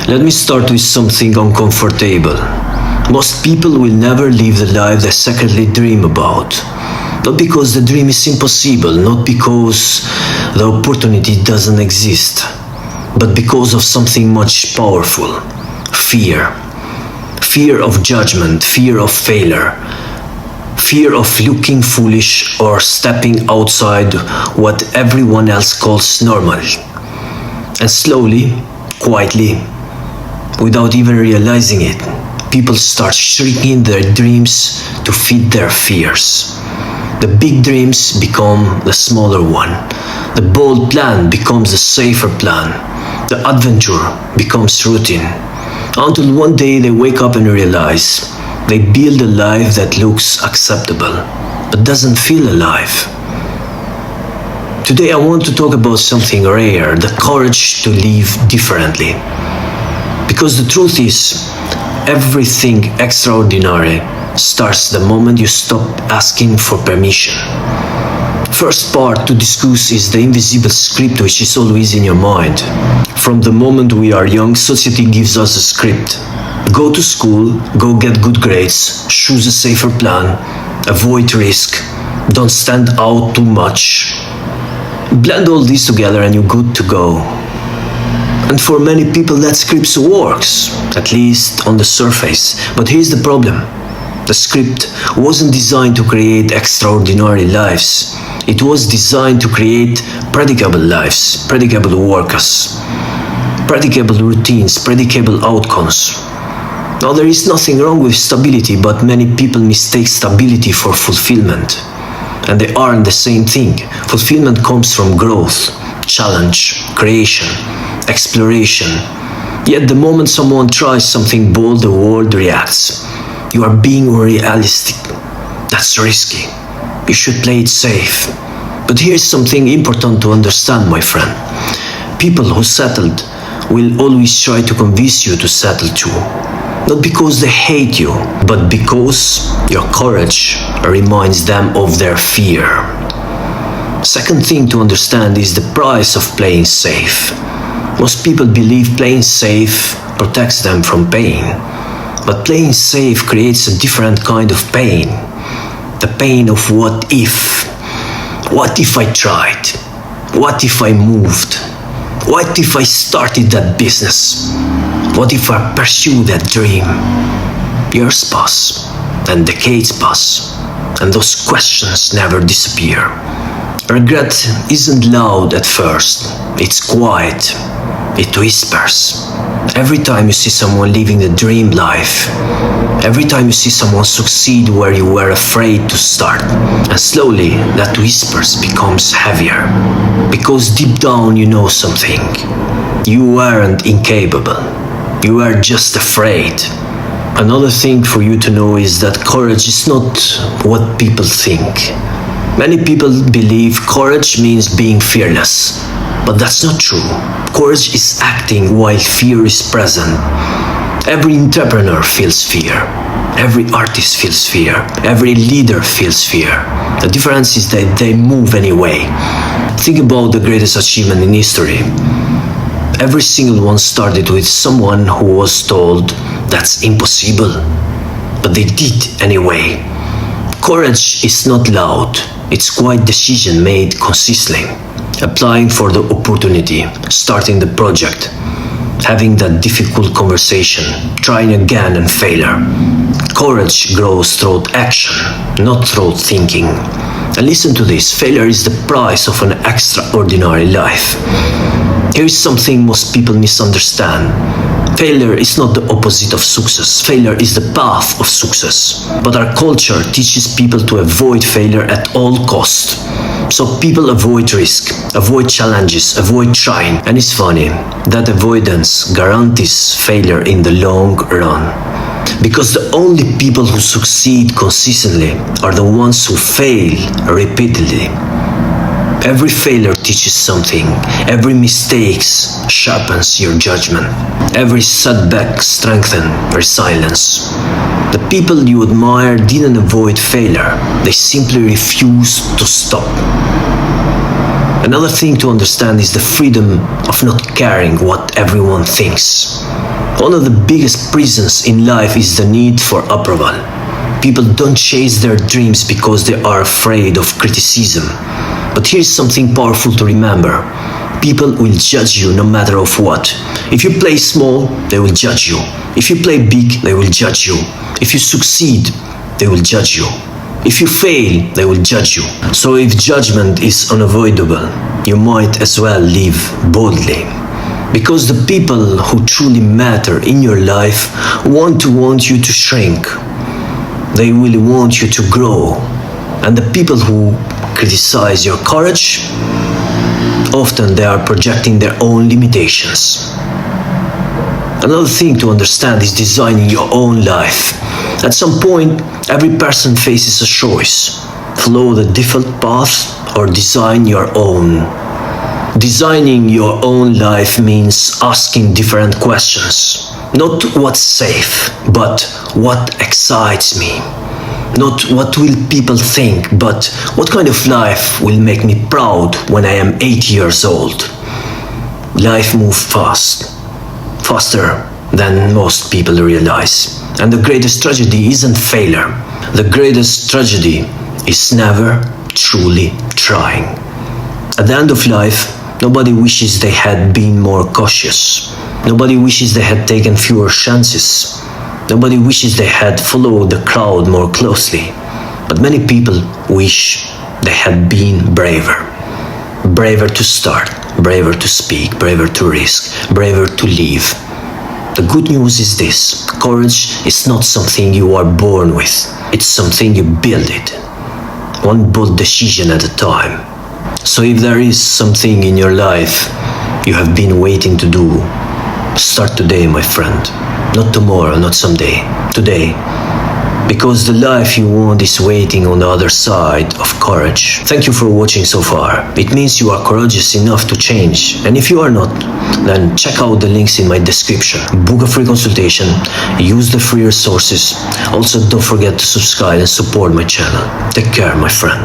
Let me start with something uncomfortable. Most people will never live the life they secretly dream about. Not because the dream is impossible, not because the opportunity doesn't exist, but because of something much powerful. Fear. Fear of judgment, fear of failure, fear of looking foolish or stepping outside what everyone else calls normal. And slowly, quietly, without even realizing it, people start shrinking their dreams to fit their fears. The big dreams become the smaller one. The bold plan becomes the safer plan. The adventure becomes routine. Until one day they wake up and realize they build a life that looks acceptable, but doesn't feel alive. Today I want to talk about something rare, the courage to live differently. Because the truth is, everything extraordinary starts the moment you stop asking for permission. First part to discuss is the invisible script which is always in your mind. From the moment we are young, society gives us a script. Go to school, go get good grades, choose a safer plan, avoid risk, don't stand out too much. Blend all this together and you're good to go. And for many people that script works, at least on the surface. But here's the problem. The script wasn't designed to create extraordinary lives. It was designed to create predictable lives, predictable workers, predictable routines, predictable outcomes. Now there is nothing wrong with stability, but many people mistake stability for fulfillment. And they aren't the same thing. Fulfillment comes from growth, challenge, creation, exploration. Yet the moment someone tries something bold, the world reacts. You are being realistic. That's risky. You should play it safe. But here's something important to understand, my friend. People who settled will always try to convince you to settle too. Not because they hate you, but because your courage reminds them of their fear. Second thing to understand is the price of playing safe. Most people believe playing safe protects them from pain. But playing safe creates a different kind of pain. The pain of what if. What if I tried? What if I moved? What if I started that business? What if I pursue that dream? Years pass, and decades pass, and those questions never disappear. Regret isn't loud at first, it's quiet. It whispers. Every time you see someone living the dream life, every time you see someone succeed where you were afraid to start, and slowly that whispers becomes heavier. Because deep down you know something. You weren't incapable. You were just afraid. Another thing for you to know is that courage is not what people think. Many people believe courage means being fearless. But that's not true. Courage is acting while fear is present. Every entrepreneur feels fear. Every artist feels fear. Every leader feels fear. The difference is that they move anyway. Think about the greatest achievement in history. Every single one started with someone who was told that's impossible. But they did anyway. Courage is not loud. It's quiet decision made consistently. Applying for the opportunity, starting the project, having that difficult conversation, trying again and failure. Courage grows through action, not through thinking. And listen to this, failure is the price of an extraordinary life. Here is something most people misunderstand. Failure is not the opposite of success. Failure is the path of success. But our culture teaches people to avoid failure at all costs. So people avoid risk, avoid challenges, avoid trying. And it's funny, that avoidance guarantees failure in the long run. Because the only people who succeed consistently are the ones who fail repeatedly. Every failure teaches something. Every mistake sharpens your judgment. Every setback strengthens resilience. The people you admire didn't avoid failure. They simply refused to stop. Another thing to understand is the freedom of not caring what everyone thinks. One of the biggest prisons in life is the need for approval. People don't chase their dreams because they are afraid of criticism. But here's something powerful to remember. People will judge you no matter of what. If you play small, they will judge you. If you play big, they will judge you. If you succeed, they will judge you. If you fail, they will judge you. So if judgment is unavoidable, you might as well live boldly. Because the people who truly matter in your life want you to shrink. They really want you to grow. And the people who criticize your courage, often they are projecting their own limitations. Another thing to understand is designing your own life. At some point, every person faces a choice. Follow the default path or design your own. Designing your own life means asking different questions. Not what's safe, but what excites me. Not what will people think, but what kind of life will make me proud when I am 8 years old. Life moves fast, faster than most people realize. And the greatest tragedy isn't failure. The greatest tragedy is never truly trying. At the end of life, nobody wishes they had been more cautious. Nobody wishes they had taken fewer chances. Nobody wishes they had followed the crowd more closely. But many people wish they had been braver. Braver to start, braver to speak, braver to risk, braver to leave. The good news is this: courage is not something you are born with. It's something you build it. One bold decision at a time. So if there is something in your life you have been waiting to do, start today, my friend. Not tomorrow, not someday. Today. Because the life you want is waiting on the other side of courage. Thank you for watching so far. It means you are courageous enough to change. And if you are not, then check out the links in my description. Book a free consultation. Use the free resources. Also, don't forget to subscribe and support my channel. Take care, my friend.